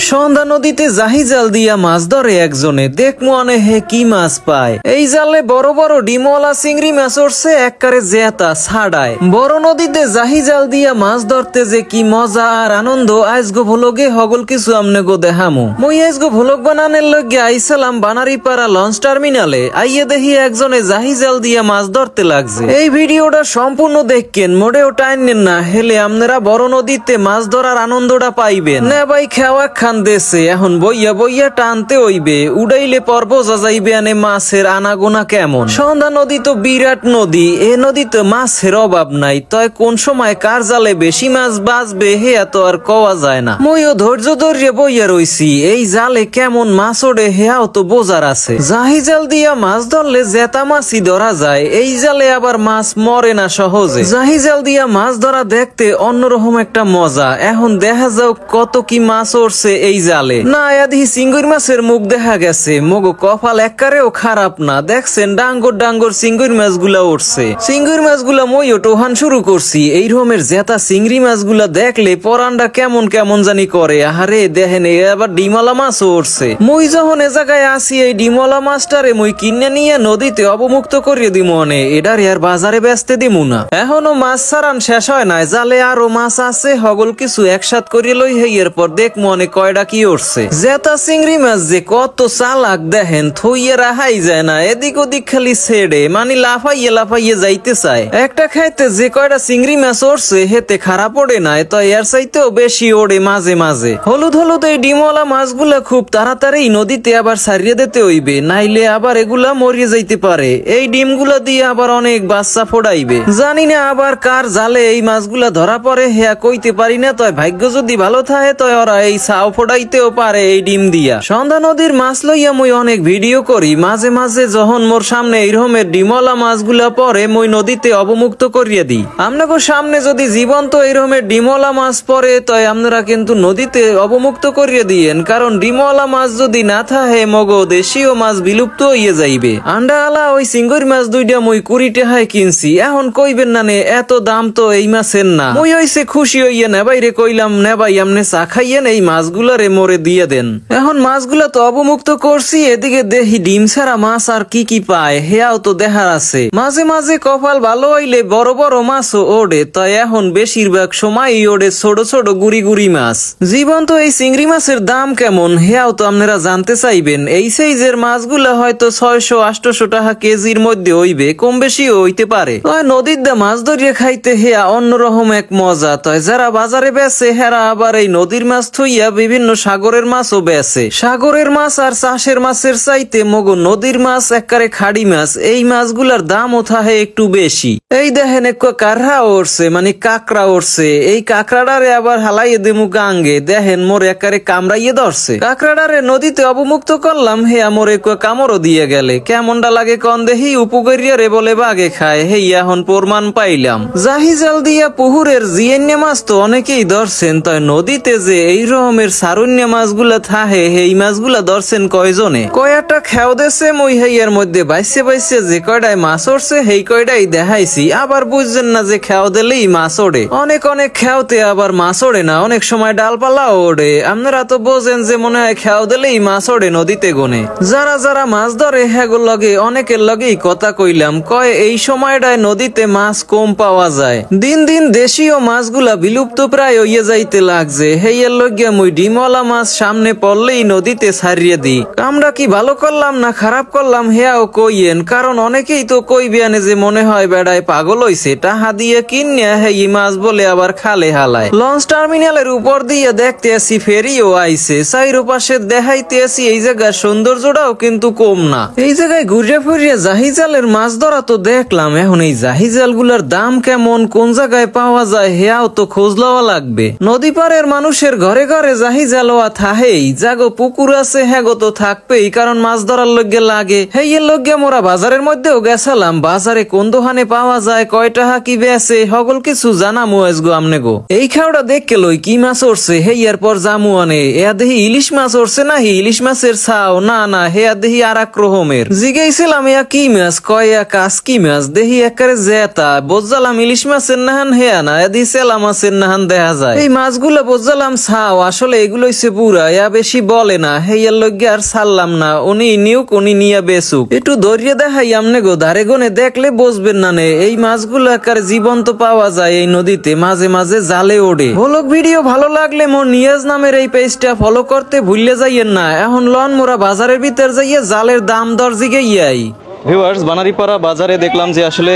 সন্ধ্যা নদীতে জাহি জাল দিয়া মাছ ধরে একজনে, দেখ মনে হে কি মাছ পায়। এই জালে বড় বড় ডিমওয়ালা চিংড়ি মাছ উঠছে একবারে জেতা ছাড়ায়। বড় নদীতে জাহি জাল দিয়া মাছ ধরতে যে কি মজা আর আনন্দ আজগো ভ্লগে হগল কিছু আমনে গো দেখামু। মই আজগো ভ্লগ বানানোর লগে আইসালাম বানারীপাড়া লঞ্চ টার্মিনালে। আইয়ে দেখি একজনে জাহি জাল দিয়া মাছ ধরতে লাগছে। এই ভিডিওটা সম্পূর্ণ দেখেন, মোটেও টাইনেন না, হেলে আপনারা বড় নদীতে মাছ ধরার আনন্দটা পাইবেন না। ভাই খেওয়া খান দেশে এখন বইয়া বইয়া টানতে হইবে, উড়াইলে পর বোঝা যাইবে আনে মাছের আনাগোনা কেমন। সন্ধ্যা নদী তো বিরাট নদী, এ নদীতে মাছের অভাব নাই। তয় কোন সময় কার জালে বেশি মাছ বাঁচবে হে এত আর কওয়া যায় না। মইও ধৈর্য ধরিয়ে বইয়া রইছি, এই জালে কেমন মাছ ওড়ে হেয়াও তো বোঝার আছে। জাহি জাল দিয়া মাছ ধরলে জেতা মাছই ধরা যায়, এই জালে আবার মাছ মরে না সহজে। জাহি জাল দিয়া মাছ ধরা দেখতে অন্যরকম একটা মজা। এখন দেখা যাও কত কি মাছ উঠছে এই জালে। না এদি চিংড়ি মাছের মুখ দেখা গেছে, মগো কপাল এককারেও খারাপ না। দেখছেন ডাঙ্গর ডাঙ্গর চিংড়ি মাছগুলা উঠছে। চিংড়ি মাছগুলা মইও টোহান শুরু করছি। এই রকমের জেতা চিংড়ি মাছগুলা দেখলে পরানটা কেমন কেমন জানি করে। আহারে দেখেন আবার ডিমওয়ালা মাছও উঠছে। মই যখন এ জায়গায় আসি, এই ডিমওয়ালা মাছটারে মই কিনে নিয়ে নদীতে অবমুক্ত করিয়ে দিমু। অনে এটার আর বাজারে বেচতে দিমু না। এখনো মাছ ছাড়ান শেষ হয় নাই, জালে আরো মাছ আছে। হগল কিছু একসাথ করিয়ে লই হে, এরপর দেখমু অনেক কয়টা কি উঠছে। জেতা চিংড়ি মাছ যে কত চালাক দেখেন, থইয়ে রাহাই যায় না, এদিক ওদিক খালি ছেড়ে মানে লাফাইয়ে লাফাইয়ে যাইতে চায়। একটা খাইতে যে কয়টা চিংড়ি মাছ উঠছে হেতে খারাপ ওড়ে নাই, তো এর চাইতেও বেশি ওড়ে মাঝে মাঝে। হলুদ হলুদ এই ডিমওয়ালা মাছগুলা খুব তাড়াতাড়ি নদীতে আবার ছাড়িয়ে দিতে হইবে, নাইলে আবার এগুলা মরিয়ে যাইতে পারে। এই ডিমগুলা দিয়ে আবার অনেক বাচ্চা ফোড়াইবে। জানি না আবার কার জালে এই মাছগুলা ধরা পড়ে হেয়া কইতে পারি না। তয় ভাগ্য যদি ভালো থাকে তয় ওরা এই ছাও ফোড়াইতেও পারে এই ডিম দিয়া। সন্ধ্যা নদীর মাছ লইয়া মই অনেক ভিডিও করি। মাঝে মাঝে যখন মোর সামনে এইরকমের ডিমওয়ালা মাছগুলা পরে মই নদীতে অবমুক্ত করিয়ে দিই। আপনাকে সামনে যদি জীবন্ত এইরকমের ডিমওয়ালা মাছ পরে তয় আপনারা কিন্তু নদীতে অবমুক্ত করিয়ে দিয়েন, কারণ ডিমওয়ালা মাছ যদি না থাকে মগো দেশীয় মাছ বিলুপ্ত হইয়ে যাইবে। আন্ডা আলা ওই চিংড়ি মাছ দুইটা মই 20 টাকায় কিনছি। এখন কইবেন না নে এত দাম তো এই মাছের না। মই হইছে খুশি হইয়া নেবাইরে কইলাম, নেবাই আমনে চা খাইয়েন, এই মাছগুলারে মোরে দিয়ে দেন। এখন মাছগুলা তো অবমুক্ত করছি, এদিকে দেখি ডিম ছাড়া মাছ আর কি কি পায় হেয়াও তো দেখার আছে। মাঝে মাঝে কপাল ভালো হইলে বড় বড় মাছও ওড়ে, তাই এখন বেশিরভাগ সময়ই ওড়ে ছোট ছোট গুড়ি গুড়ি মাছ। জীবন্ত এই চিংড়ি মাছের দাম কেমন হেয়াও তো আপনারা জানতে চাইবেন। এই সাইজের মাছগুলা হয়তো 600-800 টাকা কেজির মধ্যে হইবে, কম বেশিও হইতে পারে। নদীর দা মাছ ধরিয়ে খাইতে হেয়া অন্যরকম এক মজা। তাই যারা বাজারে বেচে হেরা আবার এই নদীর মাছ থইয়া বিভিন্ন সাগরের মাছও বেচে। সাগরের মাছ আর চাষের মাছের চাইতে মগো নদীর মাছ একবারে খাড়ি মাছ, এই মাছগুলার দামও থাকে একটু বেশি। এই দেখেন এক কারহা উঠছে মানে কাকড়া উঠছে। এই কাকড়াটারে আবার হালাইয়ে দেমু গাঙ্গে। দেখেন মোর একবারে কামড়াইয়ে ধরছে। কাকড়াটারে নদীতে অবমুক্ত করলাম, হে মোর এক কামড়ও দিয়ে গেলে। কেমনটা লাগে কন দেখি, উপকরিয়ারে বলে বাগে খায়। হে এখন প্রমাণ পাইলাম। জাহি জাল দিয়া পুহুরের জিয়েন্যা মাছ তো অনেকেই ধরছেন, তাই নদীতে যে এই রকমের সারুন্যা মাছগুলা থাকে এই মাছগুলা ধরছেন কয়জনে। কয়টা খেও দেছে মই হেয়ার মধ্যে বাইসে বাইসে যে কয়টায় মাছ উঠছে সেই কয়টাই দেখাইছি। আবার বুঝছেন না যে খেও দিলেই মাছ ওড়ে। অনেক অনেক খেওতে আবার মাছ ওড়ে না, অনেক সময় ডালপালাও ওড়ে। আপনারা তো বোঝেন যে মনে হয় খেও দিলেই মাছ ওড়ে নদীতে গনে। যারা যারা মাছ ধরে হেগোর লগে অনেকের লগেই কথা কইলাম, কয় এই সময়টায় নদীতে মাছ কম পাওয়া যায়। দিন দিন দেশীয় মাছগুলা বিলুপ্ত প্রায় হইয়া যাইতে লাগছে। হেয়ার লগে মই ডিমওয়ালা মাছ সামনে পড়লেই নদীতে ছাড়িয়ে দিই। আমরা কি ভালো করলাম না খারাপ করলাম হেয়াও কইয়েন, কারণ অনেকেই তো কইবেন যে মনে হয় বেড়ায় পাগল হইছে, টাহা দিয়ে কিনিয়া হেই মাছ বলে আবার খালে হালায়। লঞ্চ টার্মিনালের উপর দিয়ে দেখতে আসি ফেরিও আইছে, চাইরো পাশে দেখাইতে আসি এই জায়গার সৌন্দর্যটাও কিন্তু কম না। এই জায়গায় ঘুরিয়ে ফিরিয়ে জাহি জালের মাছ ধরা তো দেখলাম, এখন এই জাহি জাল গুলার দাম কেমন, কোন জায়গায় পাওয়া যায় হেয়াও তো খোঁজ লওয়া লাগবে। নদী পারের মানুষের ঘরে ঘরে জাহি জালোয়া থাহেই, জাগো পুকুর আছে হ্যাগো তো থাকবেই, কারণ মাছ ধরার লগে লাগে। হেইয়ের লগে মোরা বাজারের মধ্যেও গেছিলাম। বাজারে কোন দোকানে পাওয়া যায়, কয় টাকা কি বেচে হগল কিছু জানামু আজগো আমনে গো। এই খাওয়াটা দেখকে লই কি মাছ উঠছে হেইয়ার পর জামু আনে। এয়া দেহি ইলিশ মাছ উঠছে না, ইলিশ মাছের ছাও না না, হেয়া দেহি আর এক রকমের। জিগাইছিলাম এয়া কি মাছ, কয় কাজ কি মাছ, দেহি একারে জেতা। বুঝলাম ইলিশ মাছের নাহান হেয়া না, এদি সেলা মাছের নাহান দেখা যায়। এই মাছগুলা বুঝলাম ছাও, আসলে এগুলো হইছে পুরা, ইয়া বেশি বলে না, হেয়ার লগে আর ছাড়লাম না, উনি নিউক উনি নিয়া বেসুক। একটু ধৈর্য দেখাই আমনে গো, ধারে গনে দেখলে বুঝবেন না নে, এই মাছগুলো একার জীবন্ত পাওয়া যায় এই নদীতে, মাঝে মাঝে জালে ওঠে। ভ্লগ ভিডিও ভালো লাগলে মোর নিয়াজ নামের এই পেজটা ফলো করতে ভুললে যাইয়েন না। এখন লন মোরা বাজারের ভিতর যাইয়ে জালের দাম দর জিগাইয়াই। ভিউয়ার্স, বানারীপাড়া বাজারে দেখলাম যে আসলে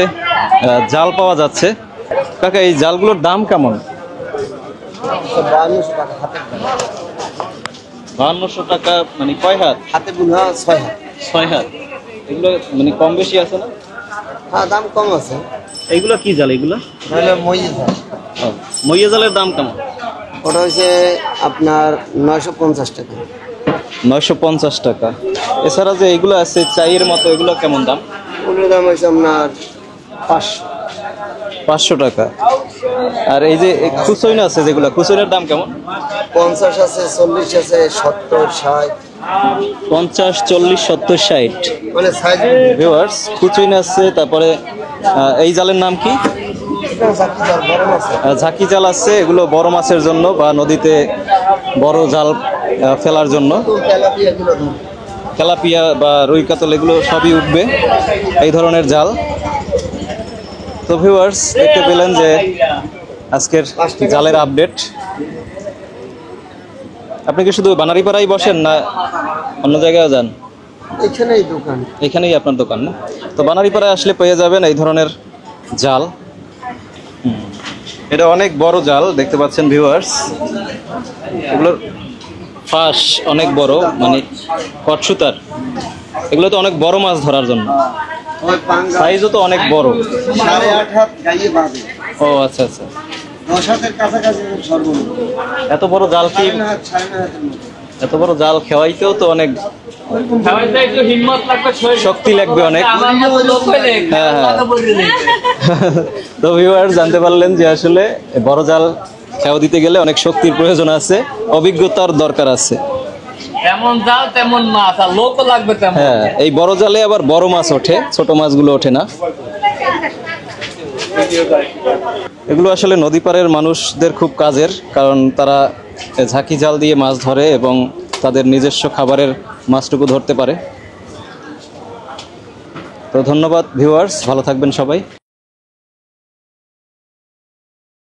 জাল পাওয়া যাচ্ছে। কাকা, এই জালগুলোর দাম কেমন? 5200 টাকা। মানে কয় হাত? হাতে বুনা 6 হাত। 6 হাত। এগুলো মানে কম বেশি আছে না? হ্যাঁ, দাম কম আছে। এইগুলো কি জাল? এগুলো তাহলে মইয়ে জাল। মইয়া জালের দাম কেমন? ওটা হচ্ছে আপনার 950 টাকা। 950 টাকা। এছাড়া যে এগুলো আছে চাইয়ের মতো, এগুলো কেমন দাম? ওটার দাম হচ্ছে আপনার 500 টাকা। আর এই যে কুচইন আছে যেগুলো, কুচইনের দাম কেমন? 50 আছে, 40 আছে, 70, 60। 50, 40, 70, 60 মানে সাইজ ভিউয়ার্স, কুচইন আছে। তারপরে এই জালের নাম কি? বড় আছে। ঝাঁকি জাল আছে। এগুলো বড় মাছের জন্য বা নদীতে বড় জাল ফেলার জন্য। তেলাপিয়া গুলো ধরে। তেলাপিয়া বা রুই কাতল এগুলো সবই উঠবে এই ধরনের জাল। তো ভিউয়ার্স, দেখতে পেলেন যে আজকের জালের আপডেট। আপনি কি শুধু বানারীপাড়ায় বসেন না অন্য জায়গায় যান? এখানেই দোকান। এখানেই আপনার দোকান না? তো বানারীপাড়ায় আসলে পেয়ে যাবেন এই ধরনের জাল। এটা অনেক বড় জাল দেখতে পাচ্ছেন ভিউয়ার্স। এগুলোর ফাঁস অনেক বড়, মানে কটসুতার। এগুলো তো অনেক বড় মাছ ধরার জন্য। সাইজও তো অনেক বড়। 8.5 হাত গাইয়ে বাঁধে। ও আচ্ছা আচ্ছা। 10 হাতের কাছাকাছি সর্বনিম্ন। এত বড় জাল কি? 6.5 হাতের মতো। এত বড় জাল খেওয়াইতেও তো অনেক শক্তি লাগবে অনেক। হ্যাঁ হ্যাঁ। তো ভিউয়ার্স, জানতে পারলেন যে আসলে বড় জাল খেয়া দিতে গেলে অনেক শক্তির প্রয়োজন আছে, অভিজ্ঞতার দরকার আছে। তেমন জাল তেমন মাছ, আর লোকও লাগবে তেমন। হ্যাঁ, এই বড় জালে আবার বড় মাছ ওঠে, ছোট মাছগুলো ওঠে না। এগুলো আসলে নদী পাড়ের মানুষদের খুব কাজের, কারণ তারা ঝাঁকি জাল দিয়ে মাছ ধরে এবং তাদের নিজস্ব খাবারের মাছটুকু ধরতে পারে। তো ধন্যবাদ ভিউয়ার্স, ভালো থাকবেন সবাই।